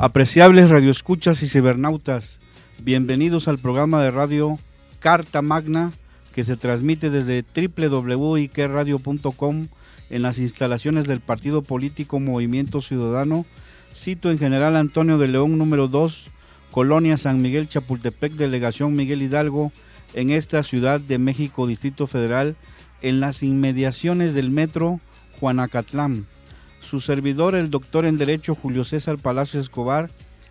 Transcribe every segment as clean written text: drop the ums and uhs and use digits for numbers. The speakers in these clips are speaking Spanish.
Apreciables radioescuchas y cibernautas, bienvenidos al programa de radio Carta Magna que se transmite desde www.iqueradio.com en las instalaciones del partido político Movimiento Ciudadano, sitio en General Antonio de León número 2, Colonia San Miguel Chapultepec, Delegación Miguel Hidalgo, en esta Ciudad de México, Distrito Federal, en las inmediaciones del metro Juanacatlán. Su servidor, el doctor en Derecho Julio César Palacios Escobar,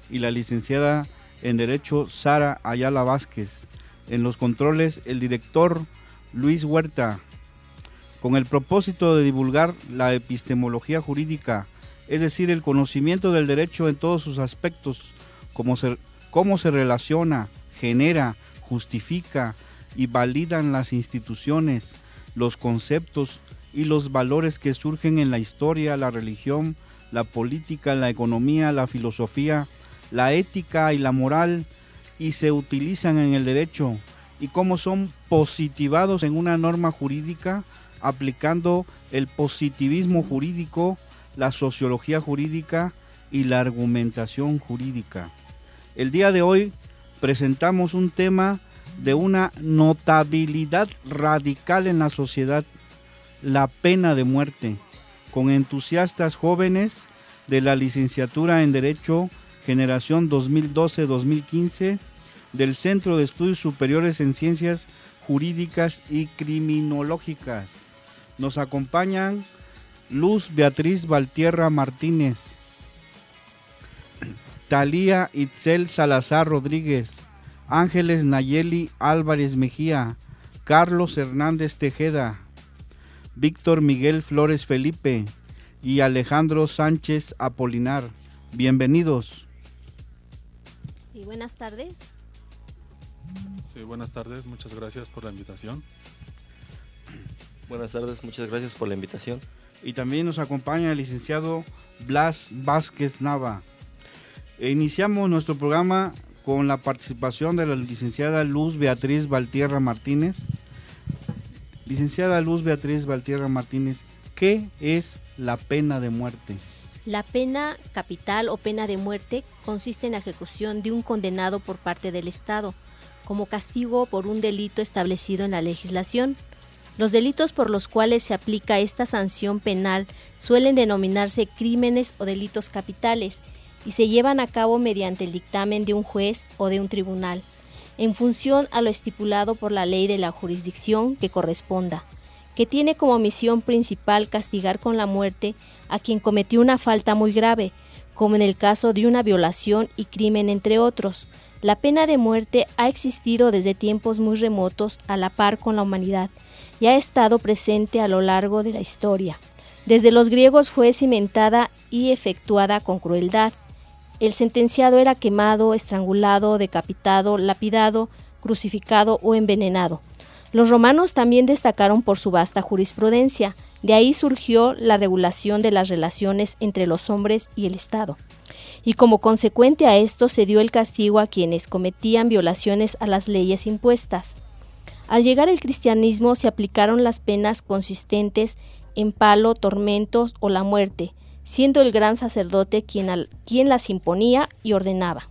y la licenciada en Derecho Sara Ayala Vázquez. En los controles, el director Luis Huerta, con el propósito de divulgar la epistemología jurídica, es decir, el conocimiento del derecho en todos sus aspectos, cómo se relaciona, genera, justifica y validan las instituciones, los conceptos y los valores que surgen en la historia, la religión, la política, la economía, la filosofía, la ética y la moral, y se utilizan en el derecho, y cómo son positivados en una norma jurídica, aplicando el positivismo jurídico, la sociología jurídica y la argumentación jurídica. El día de hoy presentamos un tema de una notabilidad radical en la sociedad: la pena de muerte, con entusiastas jóvenes de la licenciatura en Derecho Generación 2012-2015 del Centro de Estudios Superiores en Ciencias Jurídicas y Criminológicas. Nos acompañan Luz Beatriz Valtierra Martínez, Talía Itzel Salazar Rodríguez, Ángeles Nayeli Álvarez Mejía, Carlos Hernández Tejeda, Víctor Miguel Flores Felipe y Alejandro Sánchez Apolinar. Bienvenidos. Y buenas tardes. Sí, buenas tardes, muchas gracias por la invitación. Buenas tardes, muchas gracias por la invitación. Y también nos acompaña el licenciado Blas Vázquez Nava. Iniciamos nuestro programa con la participación de la licenciada Luz Beatriz Valtierra Martínez. Licenciada Luz Beatriz Valtierra Martínez, ¿qué es la pena de muerte? La pena capital o pena de muerte consiste en la ejecución de un condenado por parte del Estado, como castigo por un delito establecido en la legislación. Los delitos por los cuales se aplica esta sanción penal suelen denominarse crímenes o delitos capitales y se llevan a cabo mediante el dictamen de un juez o de un tribunal, en función a lo estipulado por la ley de la jurisdicción que corresponda, que tiene como misión principal castigar con la muerte a quien cometió una falta muy grave, como en el caso de una violación y crimen, entre otros. La pena de muerte ha existido desde tiempos muy remotos a la par con la humanidad y ha estado presente a lo largo de la historia. Desde los griegos fue cimentada y efectuada con crueldad. El sentenciado era quemado, estrangulado, decapitado, lapidado, crucificado o envenenado. Los romanos también destacaron por su vasta jurisprudencia. De ahí surgió la regulación de las relaciones entre los hombres y el Estado. Y como consecuente a esto se dio el castigo a quienes cometían violaciones a las leyes impuestas. Al llegar el cristianismo se aplicaron las penas consistentes en palo, tormentos o la muerte, siendo el gran sacerdote quien las imponía y ordenaba.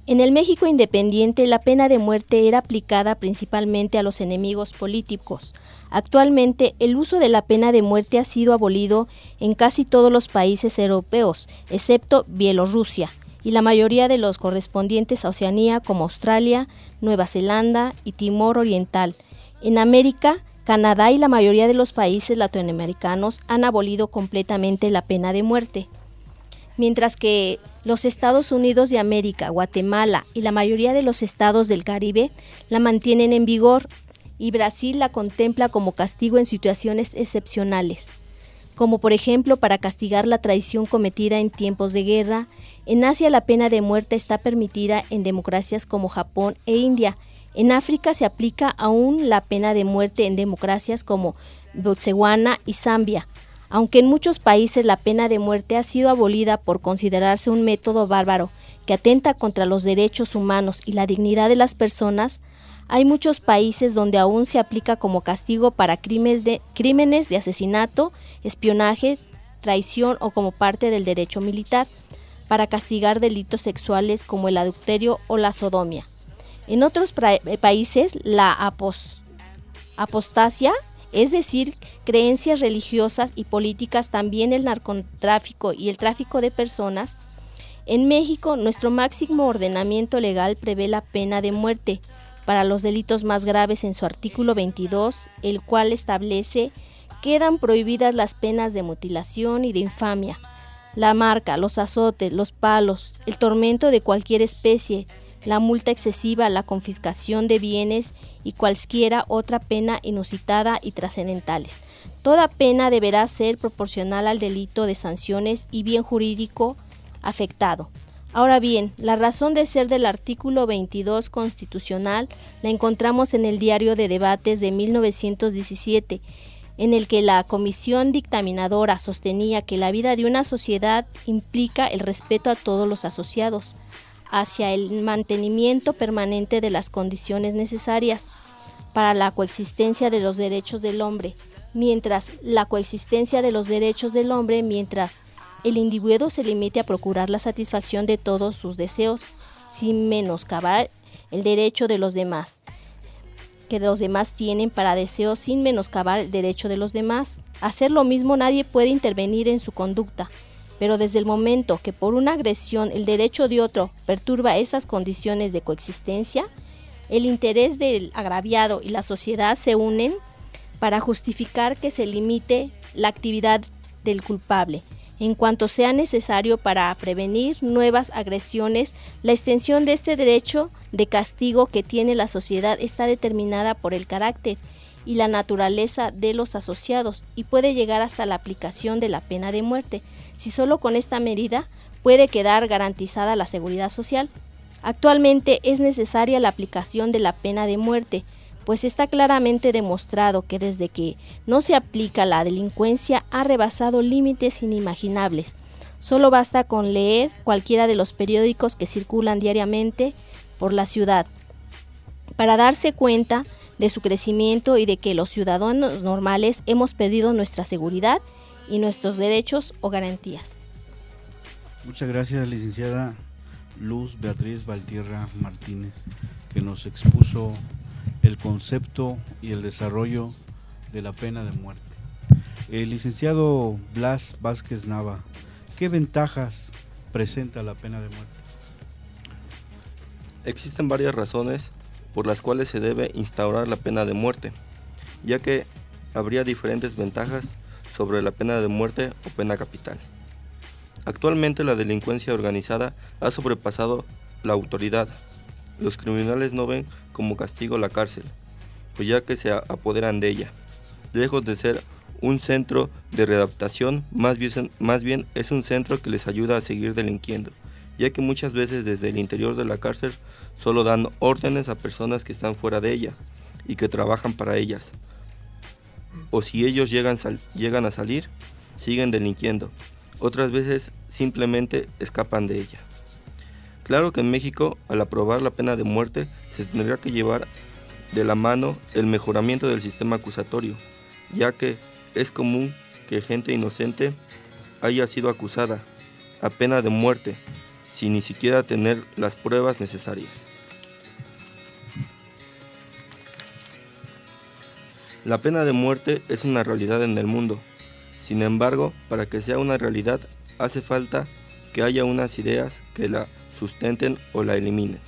En el México independiente, la pena de muerte era aplicada principalmente a los enemigos políticos. Actualmente, el uso de la pena de muerte ha sido abolido en casi todos los países europeos, excepto Bielorrusia, y la mayoría de los correspondientes a Oceanía, como Australia, Nueva Zelanda y Timor Oriental. En América, Canadá y la mayoría de los países latinoamericanos han abolido completamente la pena de muerte, mientras que los Estados Unidos de América, Guatemala y la mayoría de los estados del Caribe la mantienen en vigor, y Brasil la contempla como castigo en situaciones excepcionales, como por ejemplo para castigar la traición cometida en tiempos de guerra. En Asia la pena de muerte está permitida en democracias como Japón e India. En África se aplica aún la pena de muerte en democracias como Botsuana y Zambia, aunque en muchos países la pena de muerte ha sido abolida por considerarse un método bárbaro que atenta contra los derechos humanos y la dignidad de las personas. Hay muchos países donde aún se aplica como castigo para crímenes de asesinato, espionaje, traición o como parte del derecho militar. para castigar delitos sexuales como el adulterio o la sodomía. En otros países, la apostasia, es decir, creencias religiosas y políticas, también el narcotráfico y el tráfico de personas. En México, nuestro máximo ordenamiento legal prevé la pena de muerte para los delitos más graves en su artículo 22, el cual establece: quedan prohibidas las penas de mutilación y de infamia, la marca, los azotes, los palos, el tormento de cualquier especie, la multa excesiva, la confiscación de bienes y cualquiera otra pena inusitada y trascendentales. Toda pena deberá ser proporcional al delito de sanciones y bien jurídico afectado. Ahora bien, la razón de ser del artículo 22 constitucional la encontramos en el Diario de Debates de 1917, en el que la comisión dictaminadora sostenía que la vida de una sociedad implica el respeto a todos los asociados, hacia el mantenimiento permanente de las condiciones necesarias para la coexistencia de los derechos del hombre, mientras el individuo se limite a procurar la satisfacción de todos sus deseos, sin menoscabar el derecho de los demás, que los demás tienen para deseos, sin menoscabar el derecho de los demás. Hacer lo mismo, nadie puede intervenir en su conducta, pero desde el momento que por una agresión el derecho de otro perturba esas condiciones de coexistencia, el interés del agraviado y la sociedad se unen para justificar que se limite la actividad del culpable, en cuanto sea necesario para prevenir nuevas agresiones. La extensión de este derecho de castigo que tiene la sociedad está determinada por el carácter y la naturaleza de los asociados y puede llegar hasta la aplicación de la pena de muerte, si solo con esta medida puede quedar garantizada la seguridad social. Actualmente es necesaria la aplicación de la pena de muerte, pues está claramente demostrado que desde que no se aplica, la delincuencia ha rebasado límites inimaginables. Solo basta con leer cualquiera de los periódicos que circulan diariamente por la ciudad para darse cuenta de su crecimiento y de que los ciudadanos normales hemos perdido nuestra seguridad y nuestros derechos o garantías. Muchas gracias, licenciada Luz Beatriz Valtierra Martínez, que nos expuso el concepto y el desarrollo de la pena de muerte. El licenciado Blas Vázquez Nava, ¿qué ventajas presenta la pena de muerte? Existen varias razones por las cuales se debe instaurar la pena de muerte, ya que habría diferentes ventajas sobre la pena de muerte o pena capital. Actualmente la delincuencia organizada ha sobrepasado la autoridad. Los criminales no ven como castigo la cárcel, pues ya que se apoderan de ella. Lejos de ser un centro de readaptación, más bien es un centro que les ayuda a seguir delinquiendo, ya que muchas veces desde el interior de la cárcel solo dan órdenes a personas que están fuera de ella y que trabajan para ellas. O si ellos llegan a salir, siguen delinquiendo. Otras veces simplemente escapan de ella. Claro que en México, al aprobar la pena de muerte, se tendría que llevar de la mano el mejoramiento del sistema acusatorio, ya que es común que gente inocente haya sido acusada a pena de muerte sin ni siquiera tener las pruebas necesarias. La pena de muerte es una realidad en el mundo. Sin embargo, para que sea una realidad, hace falta que haya unas ideas que la sustenten o la eliminen.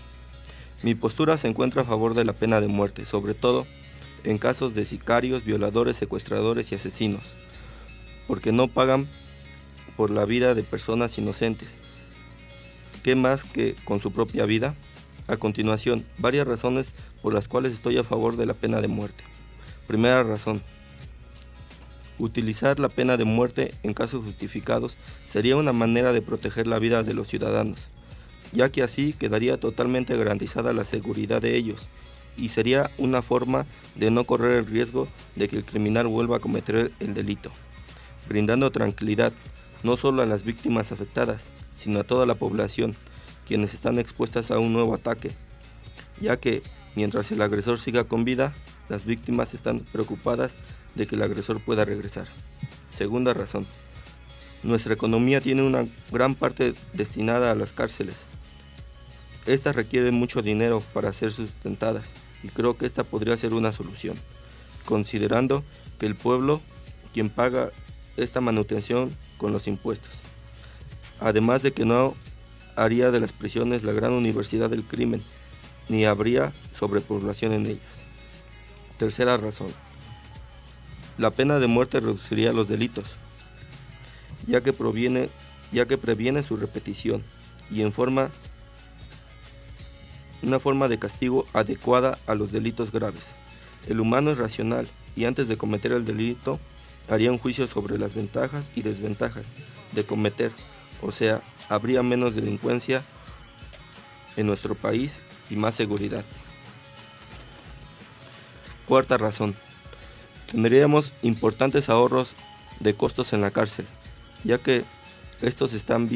Mi postura se encuentra a favor de la pena de muerte, sobre todo en casos de sicarios, violadores, secuestradores y asesinos, porque no pagan por la vida de personas inocentes. ¿Qué más que con su propia vida? A continuación, varias razones por las cuales estoy a favor de la pena de muerte. Primera razón. Utilizar la pena de muerte en casos justificados sería una manera de proteger la vida de los ciudadanos, ya que así quedaría totalmente garantizada la seguridad de ellos, y sería una forma de no correr el riesgo de que el criminal vuelva a cometer el delito, brindando tranquilidad no solo a las víctimas afectadas, sino a toda la población, quienes están expuestas a un nuevo ataque, ya que mientras el agresor siga con vida, las víctimas están preocupadas de que el agresor pueda regresar. Segunda razón. Nuestra economía tiene una gran parte destinada a las cárceles. Estas requieren mucho dinero para ser sustentadas y creo que esta podría ser una solución, considerando que el pueblo quien paga esta manutención con los impuestos. Además de que no haría de las prisiones la gran universidad del crimen, ni habría sobrepoblación en ellas. Tercera razón. La pena de muerte reduciría los delitos, ya que previene su repetición y una forma de castigo adecuada a los delitos graves. El humano es racional y antes de cometer el delito haría un juicio sobre las ventajas y desventajas de cometer, o sea, habría menos delincuencia en nuestro país y más seguridad. Cuarta razón. Tendríamos importantes ahorros de costos en la cárcel, ya que estos están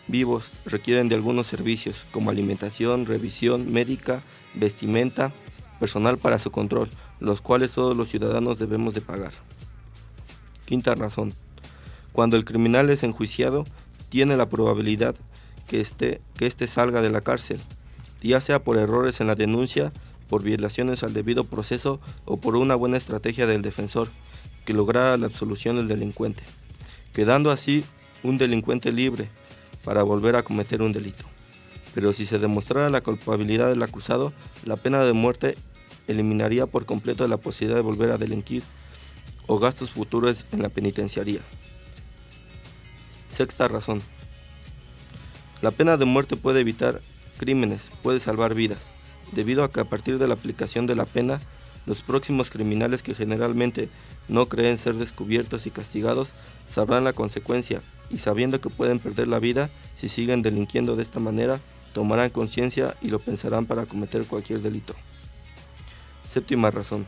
vivos, requieren de algunos servicios como alimentación, revisión médica, vestimenta, personal para su control, los cuales todos los ciudadanos debemos de pagar. Quinta razón. Cuando el criminal es enjuiciado, tiene la probabilidad que éste salga de la cárcel, ya sea por errores en la denuncia, por violaciones al debido proceso o por una buena estrategia del defensor que lograra la absolución del delincuente, quedando así un delincuente libre para volver a cometer un delito. Pero si se demostrara la culpabilidad del acusado, la pena de muerte eliminaría por completo la posibilidad de volver a delinquir o gastos futuros en la penitenciaría. Sexta razón. La pena de muerte puede evitar crímenes, puede salvar vidas, debido a que a partir de la aplicación de la pena, los próximos criminales que generalmente no creen ser descubiertos y castigados sabrán la consecuencia y sabiendo que pueden perder la vida si siguen delinquiendo de esta manera, tomarán conciencia y lo pensarán para cometer cualquier delito. Séptima razón.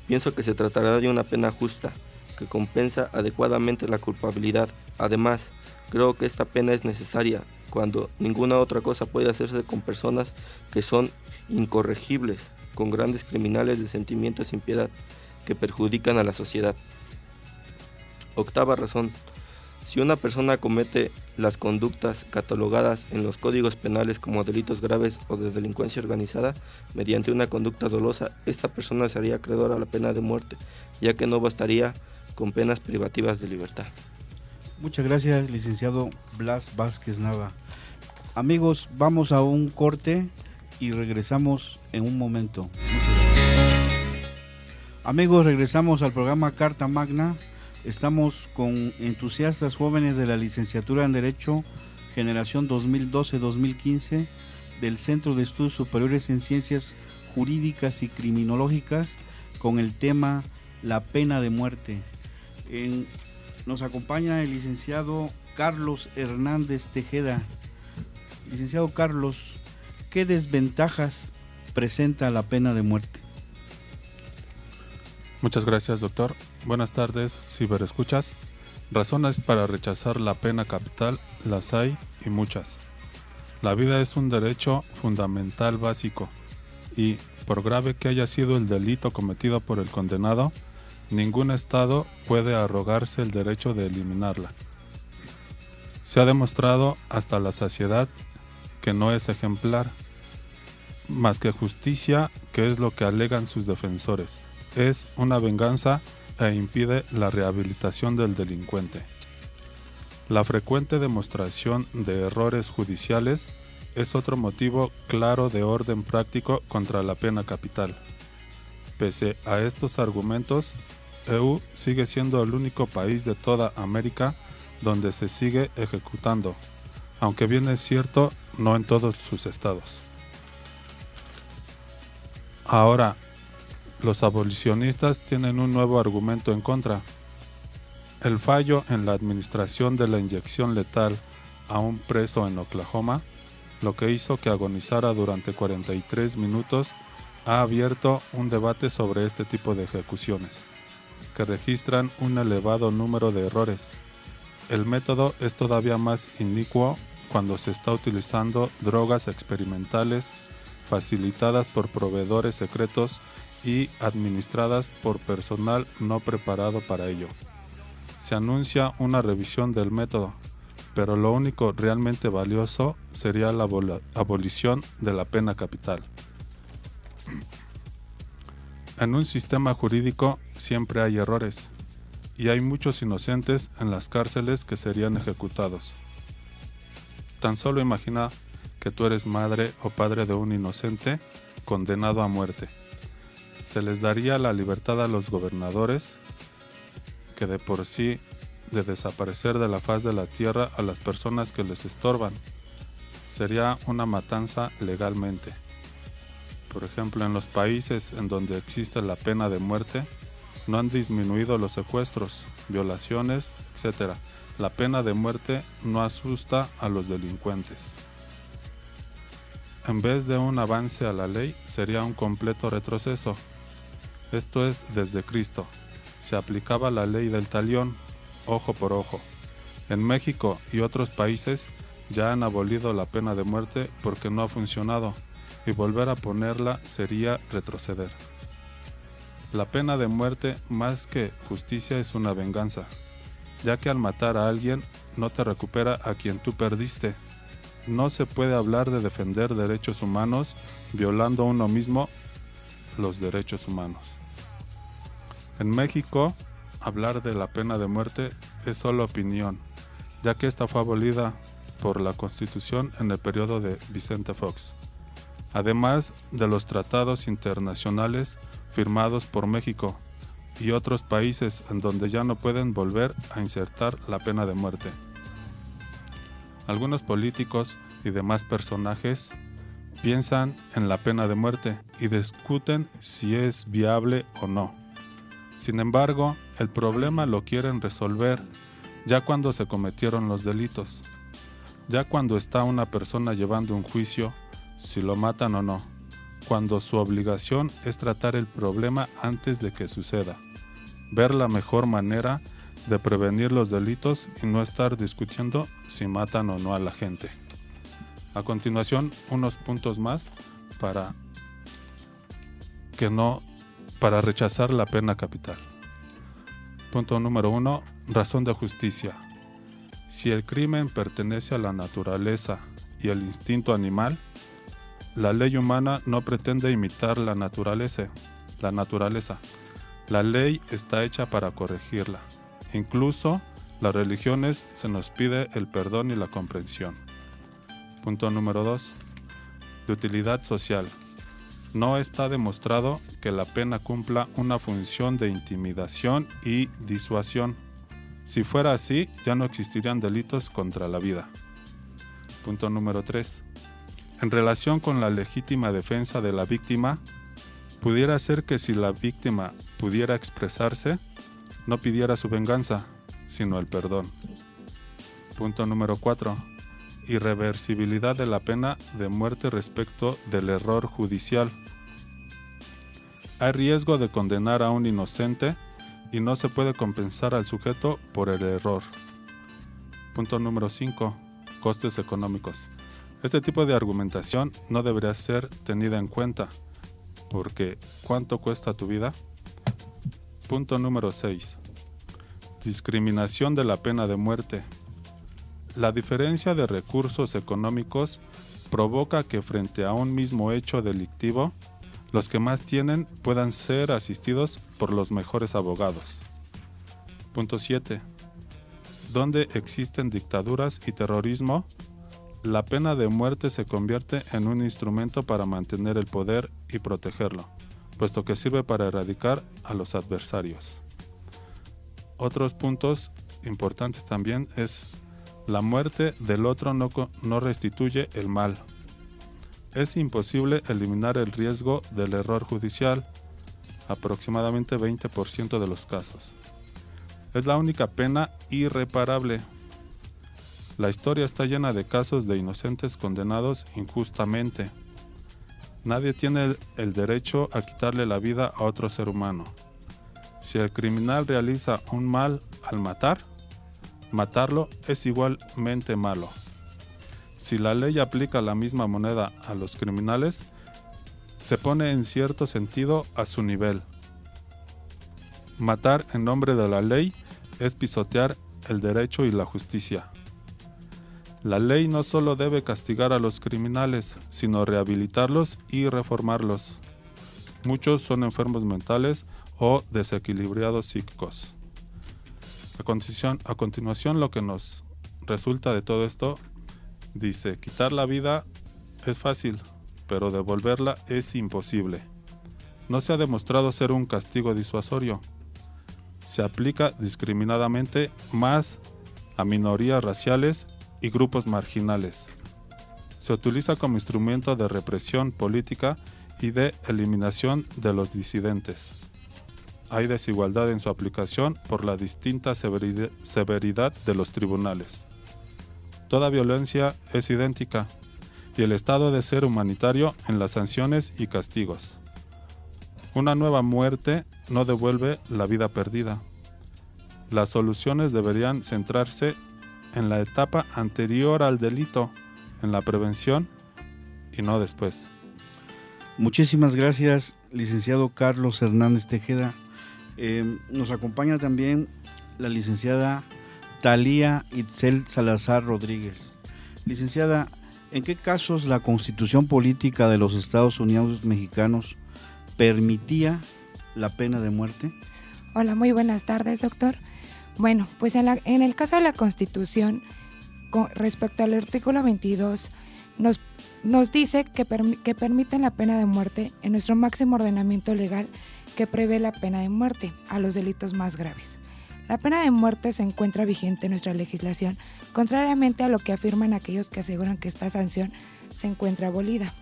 Pienso que se tratará de una pena justa, que compensa adecuadamente la culpabilidad. Además, creo que esta pena es necesaria cuando ninguna otra cosa puede hacerse con personas que son incorregibles, con grandes criminales de sentimiento sin piedad, que perjudican a la sociedad. Octava razón. Si una persona comete las conductas catalogadas en los códigos penales como delitos graves o de delincuencia organizada, mediante una conducta dolosa, esta persona sería acreedora a la pena de muerte, ya que no bastaría con penas privativas de libertad. Muchas gracias, licenciado Blas Vázquez Nava. Amigos, vamos a un corte y regresamos en un momento. Amigos, regresamos al programa Carta Magna. Estamos con entusiastas jóvenes de la licenciatura en Derecho, generación 2012-2015, del Centro de Estudios Superiores en Ciencias Jurídicas y Criminológicas, con el tema La pena de muerte. Nos acompaña el licenciado Carlos Hernández Tejeda. Licenciado Carlos, ¿qué desventajas presenta la pena de muerte? Muchas gracias, doctor. Buenas tardes, ciberescuchas. Razones para rechazar la pena capital las hay y muchas. La vida es un derecho fundamental básico y, por grave que haya sido el delito cometido por el condenado, ningún Estado puede arrogarse el derecho de eliminarla. Se ha demostrado hasta la saciedad que no es ejemplar, más que justicia, que es lo que alegan sus defensores. Es una venganza e impide la rehabilitación del delincuente. La frecuente demostración de errores judiciales es otro motivo claro de orden práctico contra la pena capital. Pese a estos argumentos, EU sigue siendo el único país de toda América donde se sigue ejecutando, aunque bien es cierto, no en todos sus estados. Ahora, los abolicionistas tienen un nuevo argumento en contra. El fallo en la administración de la inyección letal a un preso en Oklahoma, lo que hizo que agonizara durante 43 minutos, ha abierto un debate sobre este tipo de ejecuciones, que registran un elevado número de errores. El método es todavía más inicuo cuando se está utilizando drogas experimentales facilitadas por proveedores secretos y administradas por personal no preparado para ello. Se anuncia una revisión del método, pero lo único realmente valioso sería la abolición de la pena capital. En un sistema jurídico siempre hay errores, y hay muchos inocentes en las cárceles que serían ejecutados. Tan solo imagina que tú eres madre o padre de un inocente condenado a muerte. Se les daría la libertad a los gobernadores, que de por sí de desaparecer de la faz de la tierra a las personas que les estorban. Sería una matanza legalmente. Por ejemplo, en los países en donde existe la pena de muerte, no han disminuido los secuestros, violaciones, etc. La pena de muerte no asusta a los delincuentes. En vez de un avance a la ley, sería un completo retroceso. Esto es desde Cristo. Se aplicaba la ley del talión, ojo por ojo. En México y otros países ya han abolido la pena de muerte porque no ha funcionado, y volver a ponerla sería retroceder. La pena de muerte, más que justicia, es una venganza, ya que al matar a alguien no te recupera a quien tú perdiste. No se puede hablar de defender derechos humanos violando uno mismo los derechos humanos. En México, hablar de la pena de muerte es solo opinión, ya que esta fue abolida por la Constitución en el periodo de Vicente Fox, además de los tratados internacionales firmados por México y otros países en donde ya no pueden volver a insertar la pena de muerte. Algunos políticos y demás personajes piensan en la pena de muerte y discuten si es viable o no. Sin embargo, el problema lo quieren resolver ya cuando se cometieron los delitos, ya cuando está una persona llevando un juicio, si lo matan o no, cuando su obligación es tratar el problema antes de que suceda, ver la mejor manera de prevenir los delitos y no estar discutiendo si matan o no a la gente. A continuación, unos puntos más para rechazar la pena capital. Punto número 1. Razón de justicia. Si el crimen pertenece a la naturaleza y el instinto animal, la ley humana no pretende imitar la naturaleza. La ley está hecha para corregirla. Incluso las religiones se nos pide el perdón y la comprensión. Punto número 2. De utilidad social. No está demostrado que la pena cumpla una función de intimidación y disuasión. Si fuera así, ya no existirían delitos contra la vida. Punto número 3. En relación con la legítima defensa de la víctima, pudiera ser que si la víctima pudiera expresarse, no pidiera su venganza, sino el perdón. Punto número 4. Irreversibilidad de la pena de muerte respecto del error judicial. Hay riesgo de condenar a un inocente y no se puede compensar al sujeto por el error. Punto número 5. Costes económicos. Este tipo de argumentación no debería ser tenida en cuenta, porque ¿cuánto cuesta tu vida? Punto número 6. Discriminación de la pena de muerte. La diferencia de recursos económicos provoca que frente a un mismo hecho delictivo, los que más tienen puedan ser asistidos por los mejores abogados. Punto 7. Donde existen dictaduras y terrorismo, la pena de muerte se convierte en un instrumento para mantener el poder y protegerlo, puesto que sirve para erradicar a los adversarios. Otros puntos importantes también es: la muerte del otro no restituye el mal. Es imposible eliminar el riesgo del error judicial, aproximadamente 20% de los casos. Es la única pena irreparable. La historia está llena de casos de inocentes condenados injustamente. Nadie tiene el derecho a quitarle la vida a otro ser humano. Si el criminal realiza un mal al matarlo es igualmente malo. Si la ley aplica la misma moneda a los criminales, se pone en cierto sentido a su nivel. Matar en nombre de la ley es pisotear el derecho y la justicia. La ley no solo debe castigar a los criminales, sino rehabilitarlos y reformarlos. Muchos son enfermos mentales o desequilibrados psíquicos. A continuación, lo que nos resulta de todo esto, dice: quitar la vida es fácil, pero devolverla es imposible. No se ha demostrado ser un castigo disuasorio. Se aplica discriminadamente más a minorías raciales y grupos marginales. Se utiliza como instrumento de represión política y de eliminación de los disidentes. Hay desigualdad en su aplicación por la distinta severidad de los tribunales. Toda violencia es idéntica y el Estado debe ser humanitario en las sanciones y castigos. Una nueva muerte no devuelve la vida perdida. Las soluciones deberían centrarse en la etapa anterior al delito, en la prevención y no después. Muchísimas gracias, licenciado Carlos Hernández Tejeda. Nos acompaña también la licenciada Talía Itzel Salazar Rodríguez. Licenciada, ¿en qué casos la Constitución Política de los Estados Unidos Mexicanos permitía la pena de muerte? Hola, muy buenas tardes, doctor. Bueno, pues en el caso de la Constitución, respecto al artículo 22, nos dice que permiten la pena de muerte en nuestro máximo ordenamiento legal, que prevé la pena de muerte a los delitos más graves. La pena de muerte se encuentra vigente en nuestra legislación, contrariamente a lo que afirman aquellos que aseguran que esta sanción se encuentra abolida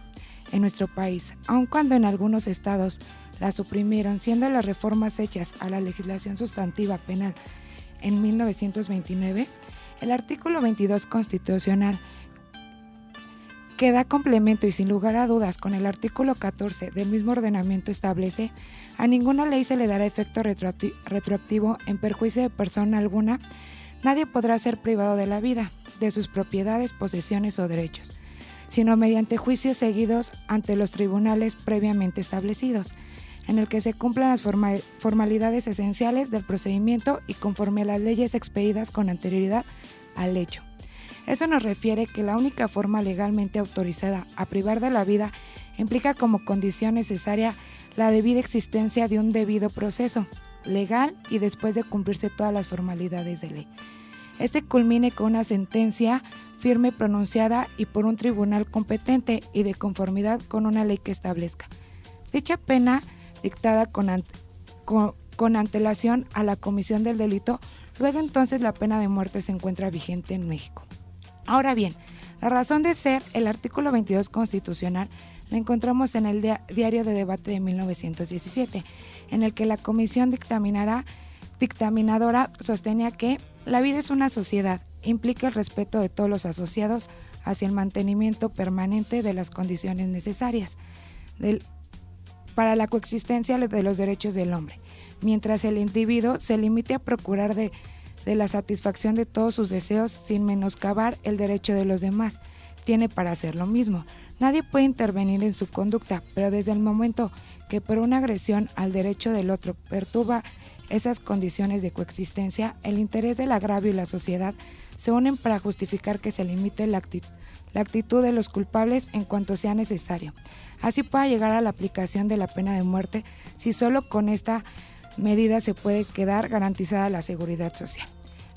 en nuestro país, aun cuando en algunos estados la suprimieron, siendo las reformas hechas a la legislación sustantiva penal en 1929, el artículo 22 constitucional, que da complemento y sin lugar a dudas con el artículo 14 del mismo ordenamiento, establece: a ninguna ley se le dará efecto retroactivo en perjuicio de persona alguna. Nadie podrá ser privado de la vida, de sus propiedades, posesiones o derechos, sino mediante juicios seguidos ante los tribunales previamente establecidos, en el que se cumplan las formalidades esenciales del procedimiento y conforme a las leyes expedidas con anterioridad al hecho. Eso nos refiere que la única forma legalmente autorizada a privar de la vida implica como condición necesaria la debida existencia de un debido proceso legal y después de cumplirse todas las formalidades de ley. Este culmine con una sentencia firme pronunciada y por un tribunal competente y de conformidad con una ley que establezca dicha pena dictada con antelación a la comisión del delito. Luego entonces la pena de muerte se encuentra vigente en México. Ahora bien, la razón de ser el artículo 22 constitucional la encontramos en el Diario de Debate de 1917, en el que la comisión dictaminadora sostenía que la vida es una sociedad, implica el respeto de todos los asociados hacia el mantenimiento permanente de las condiciones necesarias para la coexistencia de los derechos del hombre, mientras el individuo se limite a procurar de la satisfacción de todos sus deseos sin menoscabar el derecho de los demás. Tiene para hacer lo mismo. Nadie puede intervenir en su conducta, pero desde el momento que por una agresión al derecho del otro perturba esas condiciones de coexistencia, el interés del agravio y la sociedad se unen para justificar que se limite la actitud de los culpables en cuanto sea necesario. Así pueda llegar a la aplicación de la pena de muerte si solo con esta medida se puede quedar garantizada la seguridad social.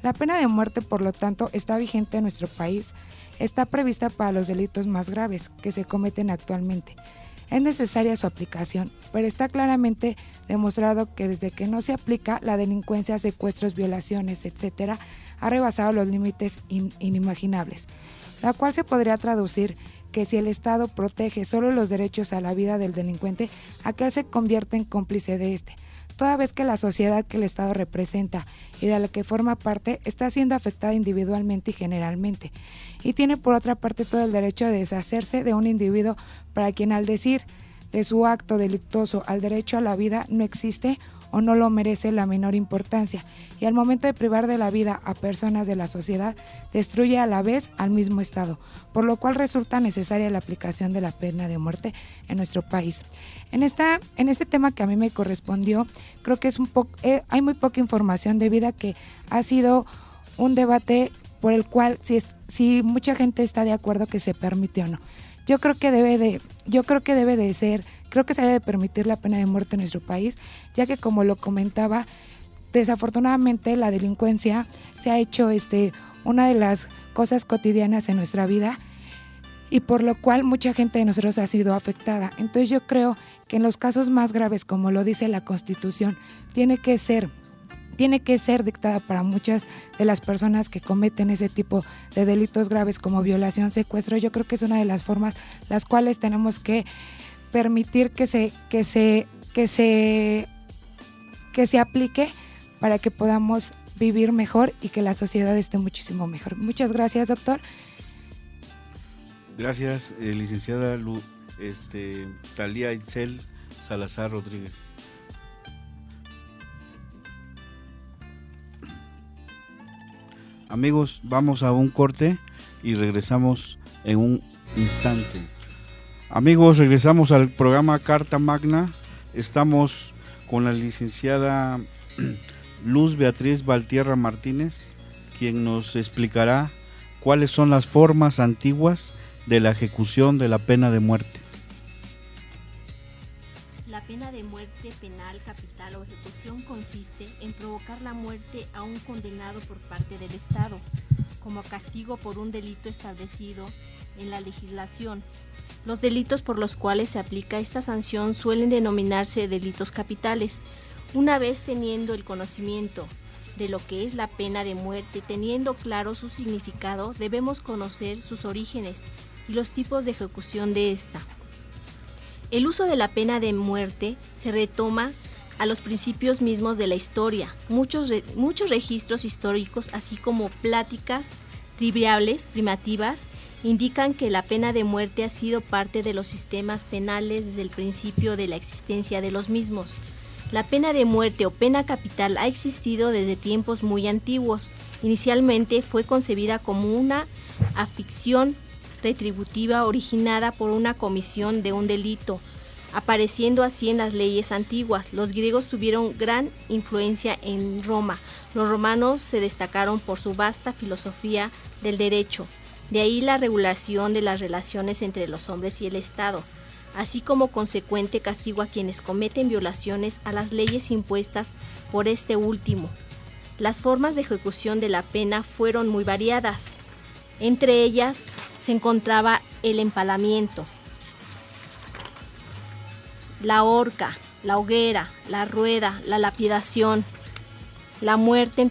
La pena de muerte, por lo tanto, está vigente en nuestro país. Está prevista para los delitos más graves que se cometen actualmente. Es necesaria su aplicación, pero está claramente demostrado que desde que no se aplica, la delincuencia, secuestros, violaciones, etc., ha rebasado los límites inimaginables, la cual se podría traducir que si el Estado protege solo los derechos a la vida del delincuente, aquel se convierte en cómplice de este, toda vez que la sociedad que el Estado representa y de la que forma parte está siendo afectada individualmente y generalmente, y tiene por otra parte todo el derecho de deshacerse de un individuo para quien, al decir de su acto delictuoso al derecho a la vida, no existe o no lo merece la menor importancia, y al momento de privar de la vida a personas de la sociedad, destruye a la vez al mismo Estado, por lo cual resulta necesaria la aplicación de la pena de muerte en nuestro país. En este tema que a mí me correspondió, creo que hay muy poca información debido a que ha sido un debate por el cual si mucha gente está de acuerdo que se permite o no. Creo que se debe permitir la pena de muerte en nuestro país, ya que, como lo comentaba, desafortunadamente la delincuencia se ha hecho una de las cosas cotidianas en nuestra vida, y por lo cual mucha gente de nosotros ha sido afectada. Entonces yo creo que en los casos más graves, como lo dice la Constitución, tiene que ser dictada para muchas de las personas que cometen ese tipo de delitos graves como violación, secuestro. Yo creo que es una de las formas las cuales tenemos que permitir que se aplique para que podamos vivir mejor y que la sociedad esté muchísimo mejor. Muchas gracias, doctor. Gracias, licenciada Talía Itzel Salazar Rodríguez. Amigos, vamos a un corte y regresamos en un instante. Amigos, regresamos al programa Carta Magna. Estamos con la licenciada Luz Beatriz Valtierra Martínez, quien nos explicará cuáles son las formas antiguas de la ejecución de la pena de muerte. La pena de muerte penal, capital o ejecución consiste en provocar la muerte a un condenado por parte del Estado, como castigo por un delito establecido en la legislación. Los delitos por los cuales se aplica esta sanción suelen denominarse delitos capitales. Una vez teniendo el conocimiento de lo que es la pena de muerte, teniendo claro su significado, debemos conocer sus orígenes y los tipos de ejecución de esta. El uso de la pena de muerte se retoma a los principios mismos de la historia. Muchos registros históricos, así como pláticas triviales primativas, indican que la pena de muerte ha sido parte de los sistemas penales desde el principio de la existencia de los mismos. La pena de muerte o pena capital ha existido desde tiempos muy antiguos. Inicialmente fue concebida como una aflicción retributiva originada por una comisión de un delito, apareciendo así en las leyes antiguas. Los griegos tuvieron gran influencia en Roma. Los romanos se destacaron por su vasta filosofía del derecho. De ahí la regulación de las relaciones entre los hombres y el Estado, así como consecuente castigo a quienes cometen violaciones a las leyes impuestas por este último. Las formas de ejecución de la pena fueron muy variadas. Entre ellas se encontraba el empalamiento, la horca, la hoguera, la rueda, la lapidación, la muerte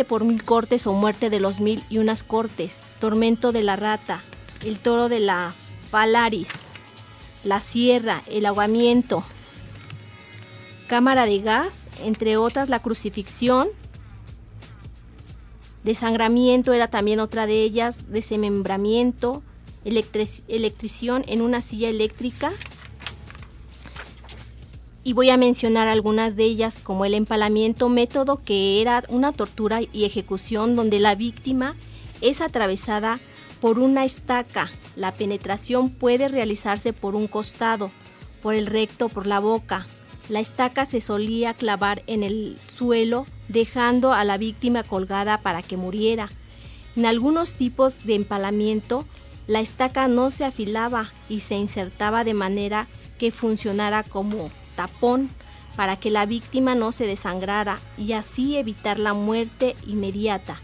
por 1000 cortes o muerte de los 1001 cortes, tormento de la rata, el toro de la Falaris, la sierra, el ahogamiento, cámara de gas, entre otras la crucifixión. Desangramiento era también otra de ellas, desmembramiento, electrición en una silla eléctrica. Y voy a mencionar algunas de ellas, como el empalamiento, método que era una tortura y ejecución donde la víctima es atravesada por una estaca. La penetración puede realizarse por un costado, por el recto, por la boca. La estaca se solía clavar en el suelo, dejando a la víctima colgada para que muriera. En algunos tipos de empalamiento, la estaca no se afilaba y se insertaba de manera que funcionara como tapón para que la víctima no se desangrara y así evitar la muerte inmediata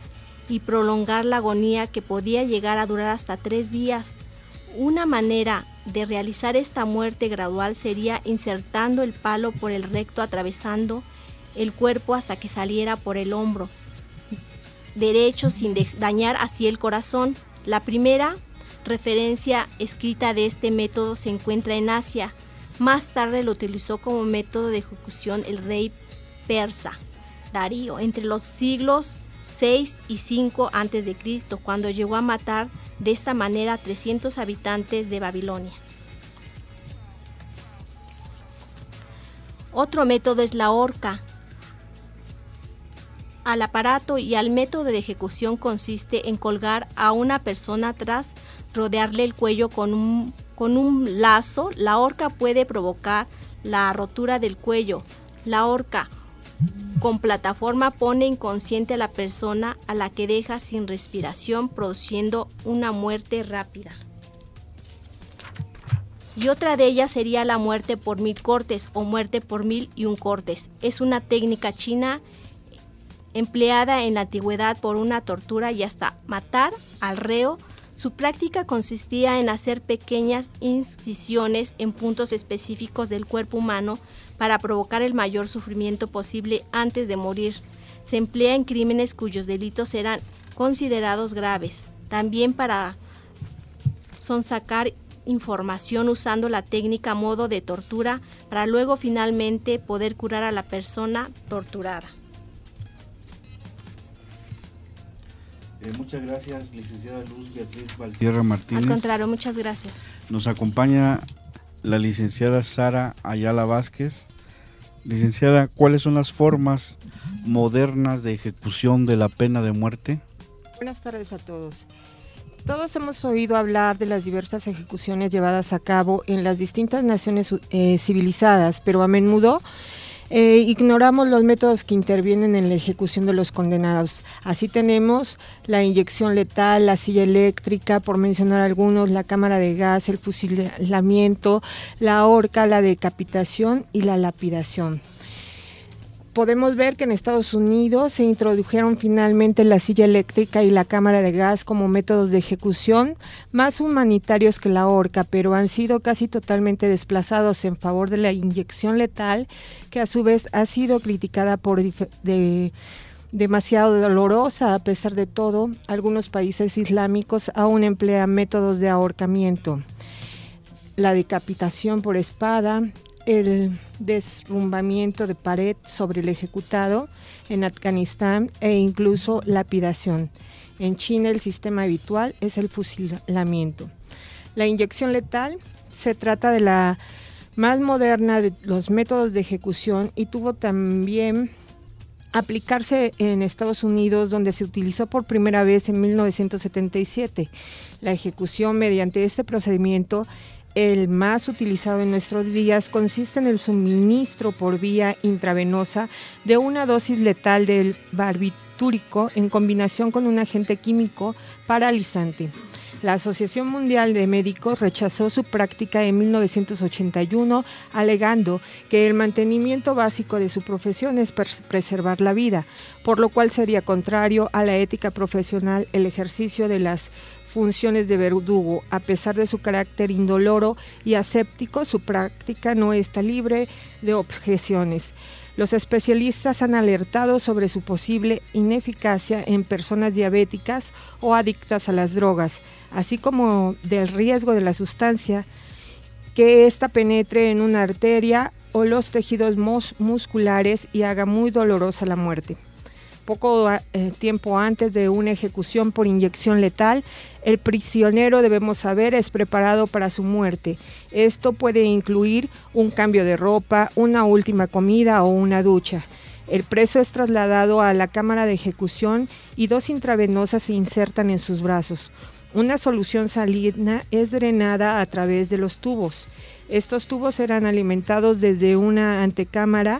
y prolongar la agonía que podía llegar a durar hasta 3 días. Una manera de realizar esta muerte gradual sería insertando el palo por el recto, atravesando el cuerpo hasta que saliera por el hombro derecho sin dañar así el corazón. La primera referencia escrita de este método se encuentra en Asia. Más tarde lo utilizó como método de ejecución el rey persa Darío entre los siglos 6 y 5 a.C., cuando llegó a matar de esta manera a 300 habitantes de Babilonia. Otro método es la horca. Al aparato y al método de ejecución consiste en colgar a una persona tras rodearle el cuello con un lazo. La horca puede provocar la rotura del cuello. La horca con plataforma pone inconsciente a la persona, a la que deja sin respiración, produciendo una muerte rápida. Y otra de ellas sería la muerte por 1000 cortes o muerte por 1001 cortes. Es una técnica china empleada en la antigüedad por una tortura y hasta matar al reo. Su práctica consistía en hacer pequeñas incisiones en puntos específicos del cuerpo humano para provocar el mayor sufrimiento posible antes de morir. Se emplea en crímenes cuyos delitos eran considerados graves. También para sonsacar información usando la técnica a modo de tortura para luego finalmente poder curar a la persona torturada. Muchas gracias, licenciada Luz Beatriz Valtierra Martínez. Al contrario, muchas gracias. Nos acompaña la licenciada Sara Ayala Vázquez. Licenciada, ¿cuáles son las formas modernas de ejecución de la pena de muerte? Buenas tardes a todos. Todos hemos oído hablar de las diversas ejecuciones llevadas a cabo en las distintas naciones civilizadas, pero a menudo ignoramos los métodos que intervienen en la ejecución de los condenados. Así tenemos la inyección letal, la silla eléctrica, por mencionar algunos, la cámara de gas, el fusilamiento, la horca, la decapitación y la lapidación. Podemos ver que en Estados Unidos se introdujeron finalmente la silla eléctrica y la cámara de gas como métodos de ejecución más humanitarios que la horca, pero han sido casi totalmente desplazados en favor de la inyección letal, que a su vez ha sido criticada por demasiado dolorosa. A pesar de todo, algunos países islámicos aún emplean métodos de ahorcamiento, la decapitación por espada, el derrumbamiento de pared sobre el ejecutado en Afganistán e incluso lapidación. En China el sistema habitual es el fusilamiento. La inyección letal se trata de la más moderna de los métodos de ejecución y tuvo también aplicarse en Estados Unidos, donde se utilizó por primera vez en 1977. La ejecución mediante este procedimiento, el más utilizado en nuestros días, consiste en el suministro por vía intravenosa de una dosis letal del barbitúrico en combinación con un agente químico paralizante. La Asociación Mundial de Médicos rechazó su práctica en 1981, alegando que el mantenimiento básico de su profesión es preservar la vida, por lo cual sería contrario a la ética profesional el ejercicio de las funciones de verdugo. A pesar de su carácter indoloro y aséptico, su práctica no está libre de objeciones. Los especialistas han alertado sobre su posible ineficacia en personas diabéticas o adictas a las drogas, así como del riesgo de la sustancia que ésta penetre en una arteria o los tejidos musculares y haga muy dolorosa la muerte. Poco tiempo antes de una ejecución por inyección letal, el prisionero, debemos saber, es preparado para su muerte. Esto puede incluir un cambio de ropa, una última comida o una ducha. El preso es trasladado a la cámara de ejecución y 2 intravenosas se insertan en sus brazos. Una solución salina es drenada a través de los tubos. Estos tubos serán alimentados desde una antecámara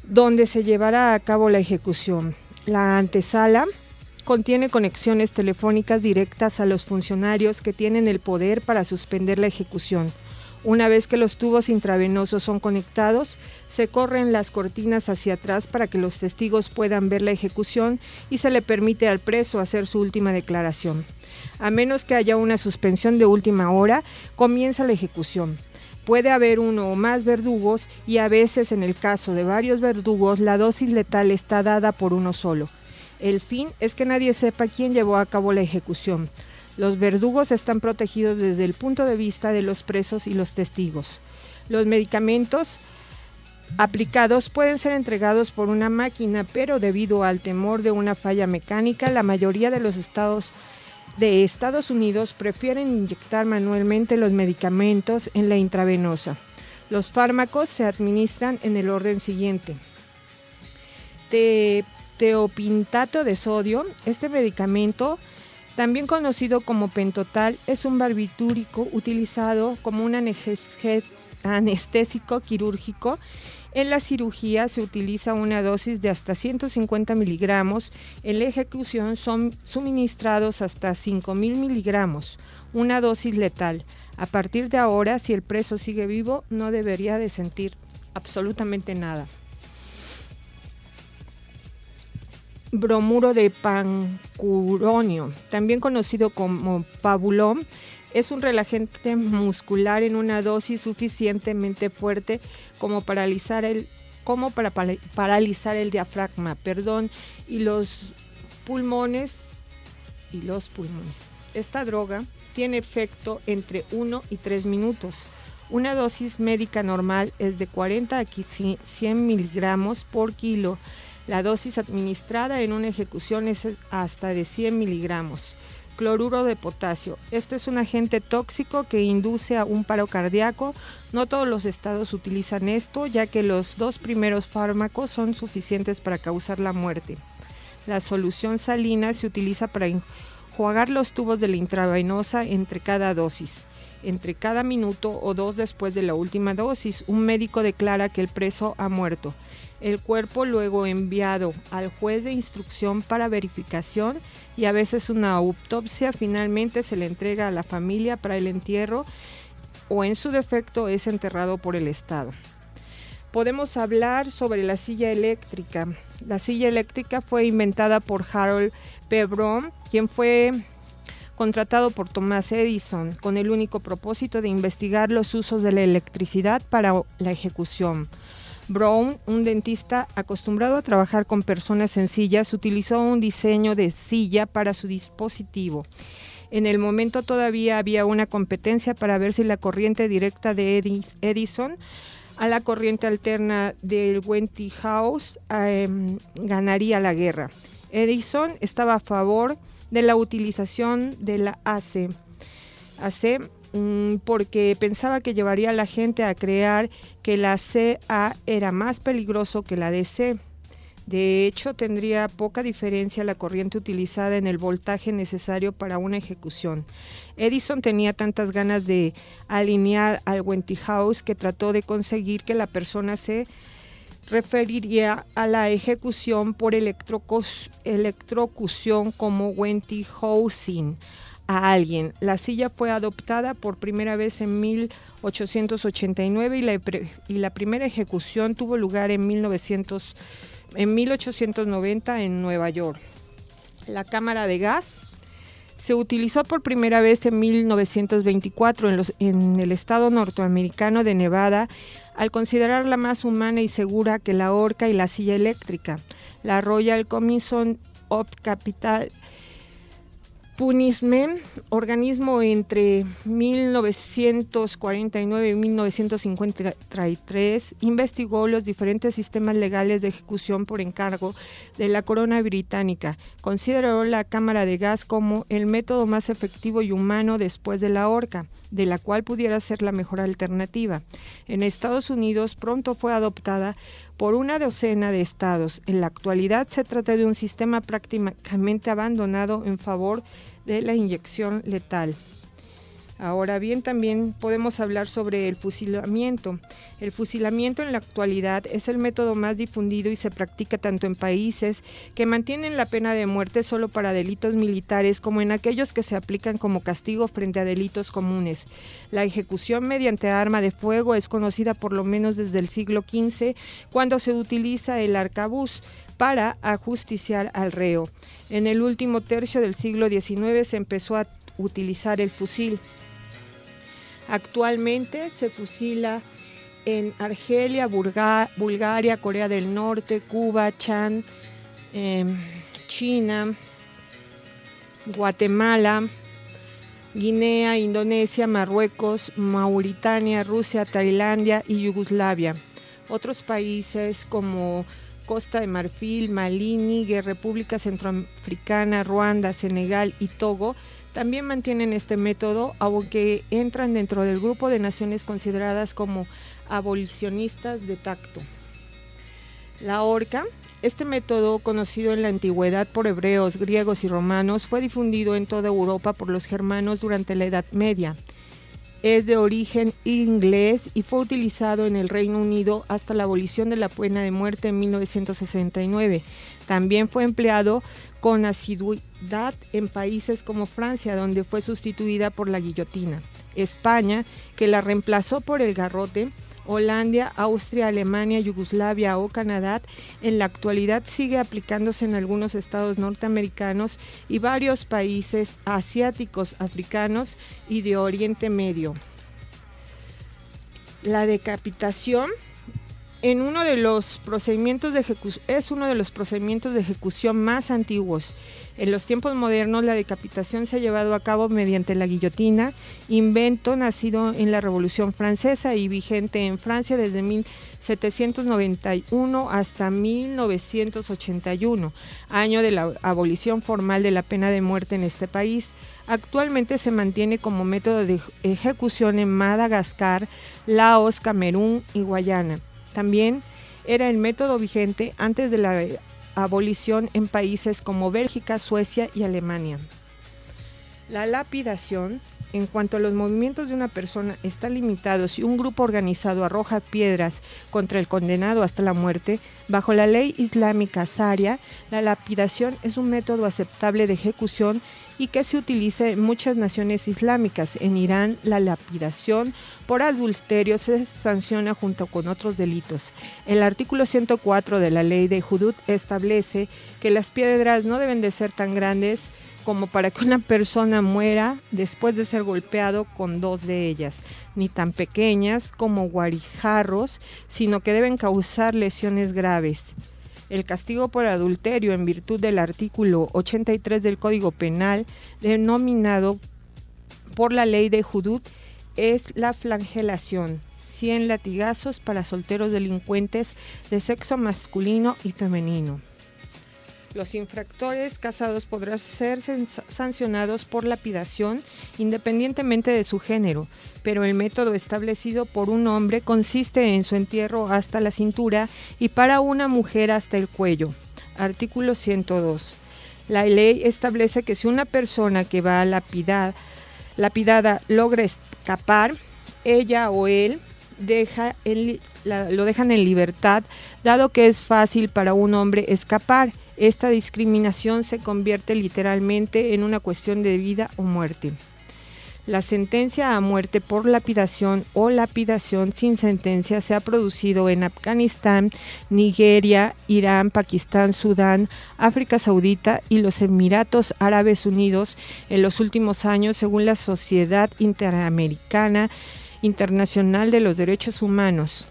donde se llevará a cabo la ejecución. La antesala contiene conexiones telefónicas directas a los funcionarios que tienen el poder para suspender la ejecución. Una vez que los tubos intravenosos son conectados, se corren las cortinas hacia atrás para que los testigos puedan ver la ejecución y se le permite al preso hacer su última declaración. A menos que haya una suspensión de última hora, comienza la ejecución. Puede haber uno o más verdugos y a veces, en el caso de varios verdugos, la dosis letal está dada por uno solo. El fin es que nadie sepa quién llevó a cabo la ejecución. Los verdugos están protegidos desde el punto de vista de los presos y los testigos. Los medicamentos aplicados pueden ser entregados por una máquina, pero debido al temor de una falla mecánica, la mayoría de los estados de Estados Unidos prefieren inyectar manualmente los medicamentos en la intravenosa. Los fármacos se administran en el orden siguiente. Teopintato de sodio. Este medicamento, también conocido como pentotal, es un barbitúrico utilizado como un anestésico quirúrgico. En la cirugía se utiliza una dosis de hasta 150 miligramos. En la ejecución son suministrados hasta 5.000 miligramos, una dosis letal. A partir de ahora, si el preso sigue vivo, no debería de sentir absolutamente nada. Bromuro de pancuronio, también conocido como pabulón, es un relajante muscular en una dosis suficientemente fuerte como para paralizar el diafragma, y los pulmones. Esta droga tiene efecto entre 1 y 3 minutos. Una dosis médica normal es de 40 a 100 miligramos por kilo. La dosis administrada en una ejecución es hasta de 100 miligramos. Cloruro de potasio. Este es un agente tóxico que induce a un paro cardíaco. No todos los estados utilizan esto, ya que los 2 primeros fármacos son suficientes para causar la muerte. La solución salina se utiliza para enjuagar los tubos de la intravenosa entre cada dosis. Entre cada minuto o 2 después de la última dosis, un médico declara que el preso ha muerto. El cuerpo luego enviado al juez de instrucción para verificación y a veces una autopsia. Finalmente se le entrega a la familia para el entierro o en su defecto es enterrado por el Estado. Podemos hablar sobre la silla eléctrica. La silla eléctrica fue inventada por Harold P. Brown, quien fue contratado por Thomas Edison con el único propósito de investigar los usos de la electricidad para la ejecución. Brown, un dentista acostumbrado a trabajar con personas sencillas, utilizó un diseño de silla para su dispositivo. En el momento todavía había una competencia para ver si la corriente directa de Edison a la corriente alterna del Westinghouse ganaría la guerra. Edison estaba a favor de la utilización de la AC porque pensaba que llevaría a la gente a creer que la CA era más peligroso que la DC. De hecho, tendría poca diferencia la corriente utilizada en el voltaje necesario para una ejecución. Edison tenía tantas ganas de alinear al Westinghouse que trató de conseguir que la persona se referiría a la ejecución por electrocución como Westinghousing a alguien. La silla fue adoptada por primera vez en 1889 y la primera ejecución tuvo lugar en 1890 en Nueva York. La cámara de gas se utilizó por primera vez en 1924 en el estado norteamericano de Nevada, al considerarla más humana y segura que la horca y la silla eléctrica. La Royal Commission of Capital Punishment, organismo entre 1949 y 1953, investigó los diferentes sistemas legales de ejecución por encargo de la corona británica. Consideró la cámara de gas como el método más efectivo y humano después de la horca, de la cual pudiera ser la mejor alternativa. En Estados Unidos pronto fue adoptada por una docena de estados. En la actualidad se trata de un sistema prácticamente abandonado en favor de la inyección letal. Ahora bien, también podemos hablar sobre el fusilamiento. El fusilamiento en la actualidad es el método más difundido y se practica tanto en países que mantienen la pena de muerte solo para delitos militares como en aquellos que se aplican como castigo frente a delitos comunes. La ejecución mediante arma de fuego es conocida por lo menos desde el siglo XV, cuando se utiliza el arcabuz para ajusticiar al reo. En el último tercio del siglo XIX se empezó a utilizar el fusil. Actualmente se fusila en Argelia, Bulgaria, Corea del Norte, Cuba, Chad, China, Guatemala, Guinea, Indonesia, Marruecos, Mauritania, Rusia, Tailandia y Yugoslavia. Otros países como Costa de Marfil, Malí, Níger, República Centroafricana, Ruanda, Senegal y Togo también mantienen este método, aunque entran dentro del grupo de naciones consideradas como abolicionistas de tacto. La horca, este método conocido en la antigüedad por hebreos, griegos y romanos, fue difundido en toda Europa por los germanos durante la Edad Media. Es de origen inglés y fue utilizado en el Reino Unido hasta la abolición de la pena de muerte en 1969. También fue empleado con asiduidad en países como Francia, donde fue sustituida por la guillotina. España, que la reemplazó por el garrote. Holanda, Austria, Alemania, Yugoslavia o Canadá, en la actualidad sigue aplicándose en algunos estados norteamericanos y varios países asiáticos, africanos y de Oriente Medio. La decapitación es uno de los procedimientos de ejecución más antiguos. En los tiempos modernos, la decapitación se ha llevado a cabo mediante la guillotina, invento nacido en la Revolución Francesa y vigente en Francia desde 1791 hasta 1981, año de la abolición formal de la pena de muerte en este país. Actualmente se mantiene como método de ejecución en Madagascar, Laos, Camerún y Guayana. También era el método vigente antes de la abolición en países como Bélgica, Suecia y Alemania. La lapidación, en cuanto a los movimientos de una persona, está limitado si un grupo organizado arroja piedras contra el condenado hasta la muerte. Bajo la ley islámica sharia, la lapidación es un método aceptable de ejecución y que se utiliza en muchas naciones islámicas. En Irán, la lapidación por adulterio se sanciona junto con otros delitos. El artículo 104 de la ley de Hudud establece que las piedras no deben de ser tan grandes como para que una persona muera después de ser golpeado con dos de ellas, ni tan pequeñas como guarijarros, sino que deben causar lesiones graves. El castigo por adulterio, en virtud del artículo 83 del Código Penal, denominado por la ley de Hudud, es la flagelación, 100 latigazos para solteros delincuentes de sexo masculino y femenino. Los infractores casados podrán ser sancionados por lapidación independientemente de su género, pero el método establecido por un hombre consiste en su entierro hasta la cintura y para una mujer hasta el cuello. Artículo 102. La ley establece que si una persona que va a lapidada logra escapar, ella o él lo dejan en libertad, dado que es fácil para un hombre escapar. Esta discriminación se convierte literalmente en una cuestión de vida o muerte. La sentencia a muerte por lapidación o lapidación sin sentencia se ha producido en Afganistán, Nigeria, Irán, Pakistán, Sudán, África Saudita y los Emiratos Árabes Unidos en los últimos años, según la Sociedad Interamericana Internacional de los Derechos Humanos.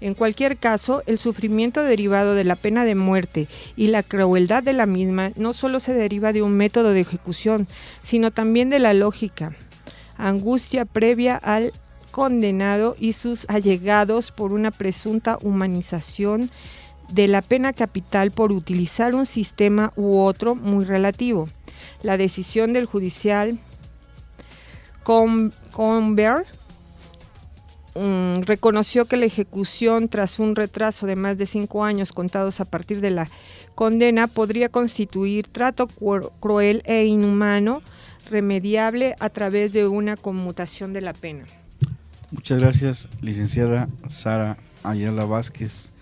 En cualquier caso, el sufrimiento derivado de la pena de muerte y la crueldad de la misma no solo se deriva de un método de ejecución, sino también de la lógica, angustia previa al condenado y sus allegados por una presunta humanización de la pena capital por utilizar un sistema u otro muy relativo. La decisión del judicial Conver reconoció que la ejecución tras un retraso de más de 5 años contados a partir de la condena podría constituir trato cruel e inhumano remediable a través de una conmutación de la pena. Muchas gracias, licenciada Sara Ayala Vázquez.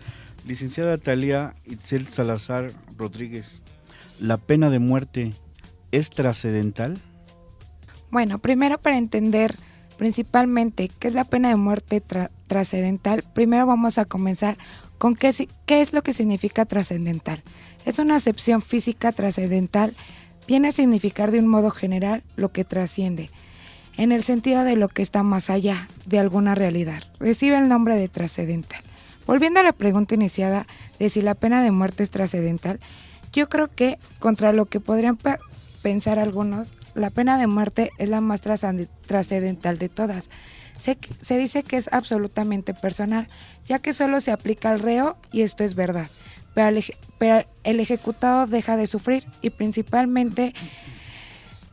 Licenciada Talía Itzel Salazar Rodríguez, ¿la pena de muerte es trascendental? Bueno, primero, para entender principalmente qué es la pena de muerte trascendental, primero vamos a comenzar con qué es lo que significa trascendental. Es una acepción física trascendental, viene a significar de un modo general lo que trasciende, en el sentido de lo que está más allá de alguna realidad. Recibe el nombre de trascendental. Volviendo a la pregunta iniciada de si la pena de muerte es trascendental, yo creo que, contra lo que podrían pensar algunos, la pena de muerte es la más trascendental de todas. Se dice que es absolutamente personal, ya que solo se aplica al reo y esto es verdad, pero el ejecutado deja de sufrir y principalmente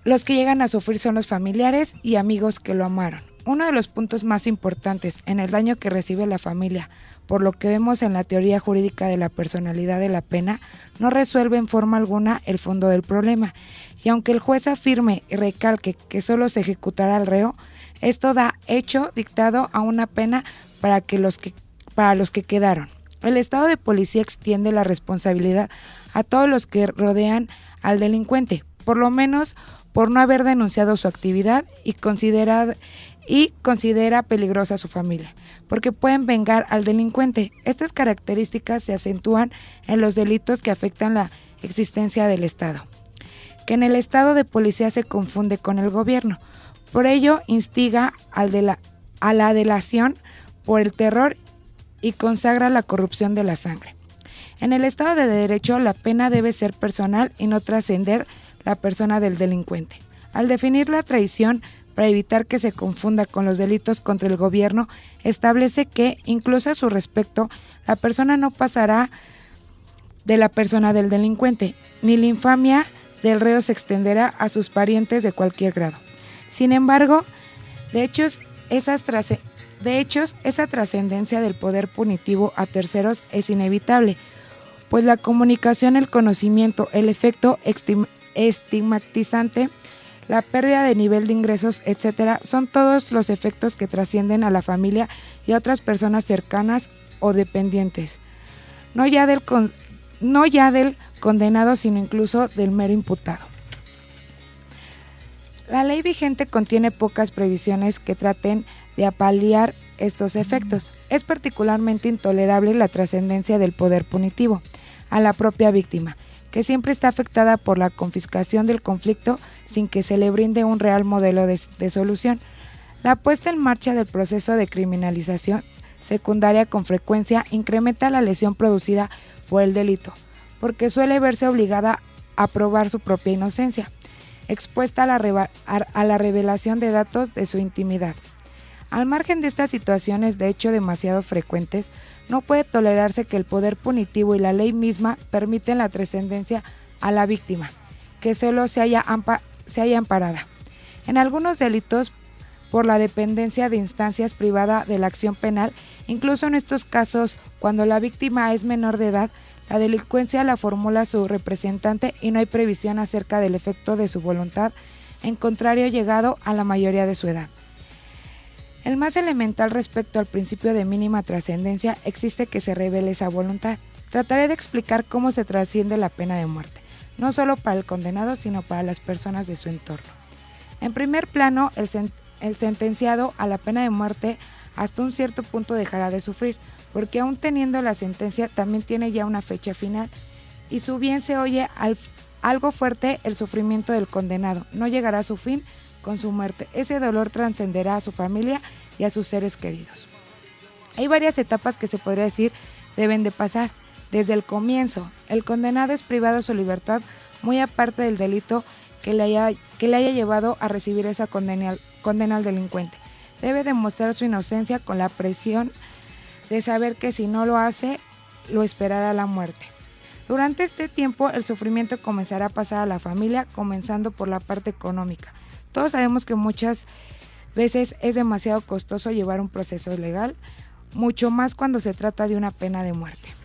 los que llegan a sufrir son los familiares y amigos que lo amaron. uno de los puntos más importantes en el daño que recibe la familia, por lo que vemos en la teoría jurídica de la personalidad de la pena, no resuelve en forma alguna el fondo del problema, y aunque el juez afirme y recalque que solo se ejecutará al reo, esto da hecho dictado a una pena para los que quedaron. El Estado de Policía extiende la responsabilidad a todos los que rodean al delincuente, por lo menos por no haber denunciado su actividad y considera peligrosa a su familia, porque pueden vengar al delincuente. Estas características se acentúan en los delitos que afectan la existencia del Estado, que en el Estado de Policía se confunde con el gobierno. Por ello, instiga a la delación por el terror y consagra la corrupción de la sangre. En el Estado de Derecho, la pena debe ser personal y no trascender la persona del delincuente. Al definir la traición, para evitar que se confunda con los delitos contra el gobierno, establece que, incluso a su respecto, la persona no pasará de la persona del delincuente, ni la infamia del reo se extenderá a sus parientes de cualquier grado. Sin embargo, de hechos, esa trascendencia del poder punitivo a terceros es inevitable, pues la comunicación, el conocimiento, el efecto estigmatizante, la pérdida de nivel de ingresos, etc., son todos los efectos que trascienden a la familia y a otras personas cercanas o dependientes, no ya del condenado, sino incluso del mero imputado. La ley vigente contiene pocas previsiones que traten de paliar estos efectos. Es particularmente intolerable la trascendencia del poder punitivo a la propia víctima, que siempre está afectada por la confiscación del conflicto sin que se le brinde un real modelo de solución. La puesta en marcha del proceso de criminalización secundaria con frecuencia incrementa la lesión producida por el delito, porque suele verse obligada a probar su propia inocencia, expuesta a la revelación de datos de su intimidad. Al margen de estas situaciones, de hecho demasiado frecuentes, no puede tolerarse que el poder punitivo y la ley misma permiten la trascendencia a la víctima, que solo se haya amparada. En algunos delitos, por la dependencia de instancias privada de la acción penal, incluso en estos casos, cuando la víctima es menor de edad, la delincuencia la formula su representante y no hay previsión acerca del efecto de su voluntad, en contrario llegado a la mayoría de su edad. El más elemental respecto al principio de mínima trascendencia existe que se revele esa voluntad. Trataré de explicar cómo se trasciende la pena de muerte, no solo para el condenado, sino para las personas de su entorno. En primer plano, el sentenciado a la pena de muerte hasta un cierto punto dejará de sufrir, porque aún teniendo la sentencia también tiene ya una fecha final, y si bien se oye algo fuerte el sufrimiento del condenado, no llegará a su fin con su muerte. Ese dolor trascenderá a su familia y a sus seres queridos. Hay varias etapas que se podría decir deben de pasar. Desde el comienzo, el condenado es privado de su libertad, muy aparte del delito que le haya llevado a recibir esa condena al delincuente. Debe demostrar su inocencia con la presión de saber que si no lo hace, lo esperará la muerte. Durante este tiempo, el sufrimiento comenzará a pasar a la familia, comenzando por la parte económica. Todos sabemos que muchas veces es demasiado costoso llevar un proceso legal, mucho más cuando se trata de una pena de muerte.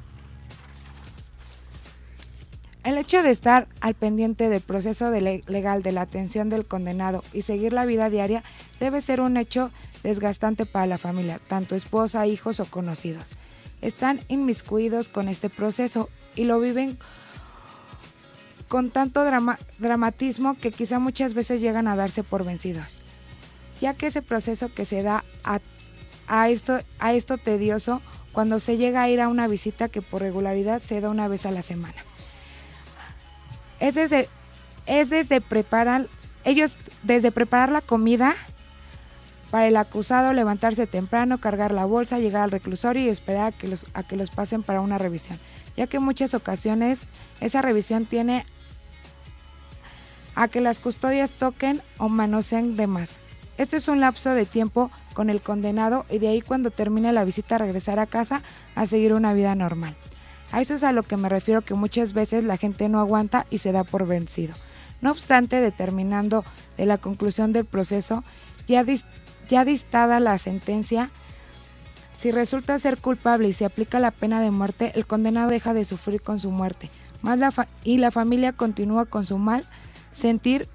El hecho de estar al pendiente del proceso legal de la atención del condenado y seguir la vida diaria debe ser un hecho desgastante para la familia, tanto esposa, hijos o conocidos. Están inmiscuidos con este proceso y lo viven con tanto dramatismo que quizá muchas veces llegan a darse por vencidos, ya que ese proceso que se da a esto tedioso cuando se llega a ir a una visita que por regularidad se da una vez a la semana. Desde preparar la comida para el acusado, levantarse temprano, cargar la bolsa, llegar al reclusorio y esperar a que los pasen para una revisión, ya que en muchas ocasiones esa revisión tiene a que las custodias toquen o manoseen de más. Este es un lapso de tiempo con el condenado y de ahí cuando termine la visita regresar a casa a seguir una vida normal. A eso es a lo que me refiero, que muchas veces la gente no aguanta y se da por vencido. No obstante, determinando de la conclusión del proceso, ya ya dictada la sentencia, si resulta ser culpable y se aplica la pena de muerte, el condenado deja de sufrir con su muerte, y la familia continúa con su mal sentir,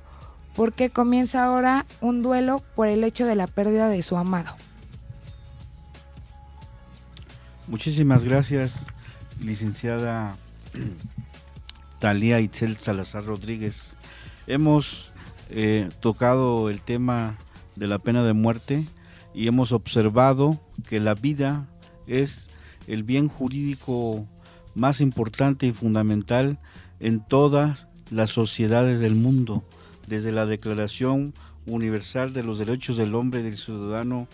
porque comienza ahora un duelo por el hecho de la pérdida de su amado. Muchísimas gracias, licenciada Talía Itzel Salazar Rodríguez. Hemos tocado el tema de la pena de muerte y hemos observado que la vida es el bien jurídico más importante y fundamental en todas las sociedades del mundo, desde la Declaración Universal de los Derechos del Hombre y del Ciudadano,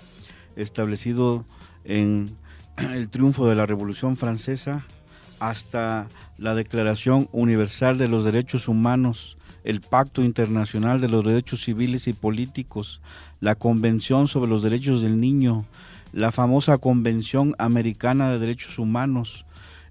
establecido en el triunfo de la Revolución Francesa, hasta la Declaración Universal de los Derechos Humanos, el Pacto Internacional de los Derechos Civiles y Políticos, la Convención sobre los Derechos del Niño, la famosa Convención Americana de Derechos Humanos,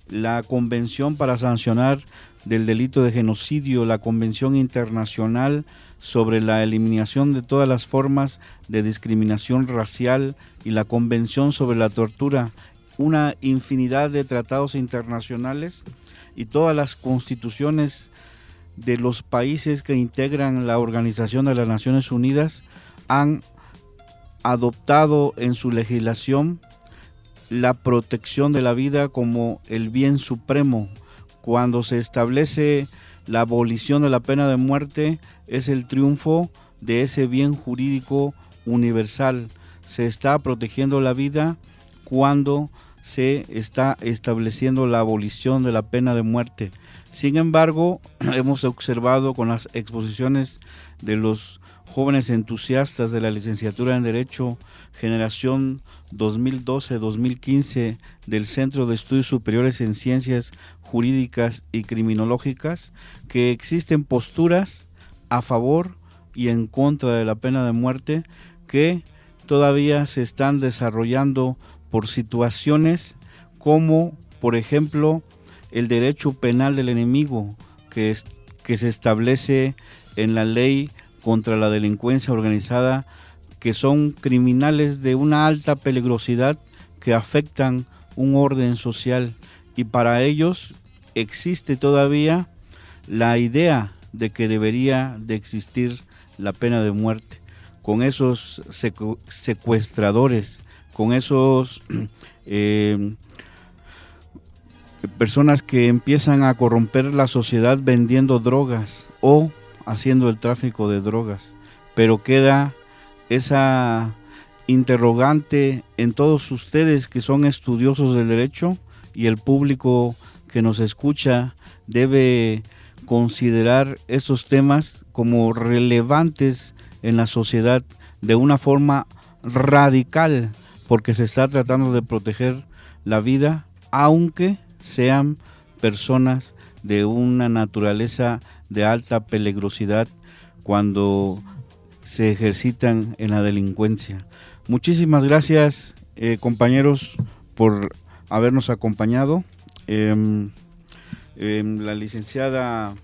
la Convención para sancionar del delito de genocidio, la Convención Internacional sobre la eliminación de todas las formas de discriminación racial y la Convención sobre la tortura, una infinidad de tratados internacionales y todas las constituciones de los países que integran la Organización de las Naciones Unidas han adoptado en su legislación la protección de la vida como el bien supremo. Cuando se establece la abolición de la pena de muerte, es el triunfo de ese bien jurídico universal. Se está protegiendo la vida cuando se está estableciendo la abolición de la pena de muerte. Sin embargo, hemos observado con las exposiciones de los jóvenes entusiastas de la licenciatura en Derecho, generación 2012-2015 del Centro de Estudios Superiores en Ciencias Jurídicas y Criminológicas, que existen posturas a favor y en contra de la pena de muerte que todavía se están desarrollando por situaciones como, por ejemplo, el derecho penal del enemigo que se establece en la ley contra la delincuencia organizada, que son criminales de una alta peligrosidad que afectan un orden social, y para ellos existe todavía la idea de que debería de existir la pena de muerte. Con esos secuestradores, con esos personas que empiezan a corromper la sociedad vendiendo drogas o haciendo el tráfico de drogas, pero queda esa interrogante en todos ustedes que son estudiosos del derecho, y el público que nos escucha debe considerar estos temas como relevantes en la sociedad de una forma radical, porque se está tratando de proteger la vida, aunque sean personas de una naturaleza de alta peligrosidad cuando se ejercitan en la delincuencia. Muchísimas gracias, compañeros, por habernos acompañado. La licenciada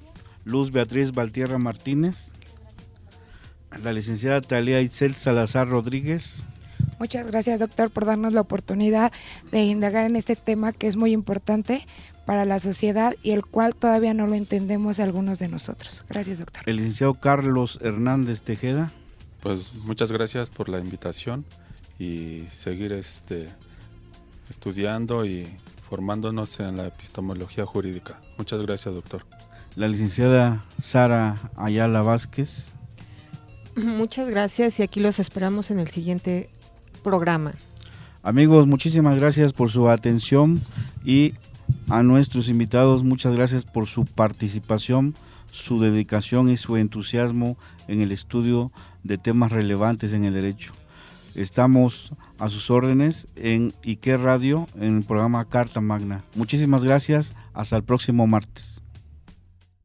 Luz Beatriz Valtierra Martínez, la licenciada Talía Itzel Salazar Rodríguez. Muchas gracias, doctor, por darnos la oportunidad de indagar en este tema que es muy importante para la sociedad y el cual todavía no lo entendemos algunos de nosotros. Gracias, doctor. El licenciado Carlos Hernández Tejeda. Pues muchas gracias por la invitación y seguir estudiando y formándonos en la epistemología jurídica. Muchas gracias, doctor. La licenciada Sara Ayala Vázquez. Muchas gracias y aquí los esperamos en el siguiente programa. Amigos, muchísimas gracias por su atención, y a nuestros invitados muchas gracias por su participación, su dedicación y su entusiasmo en el estudio de temas relevantes en el derecho. Estamos a sus órdenes en IQ Radio, en el programa Carta Magna. Muchísimas gracias, hasta el próximo martes.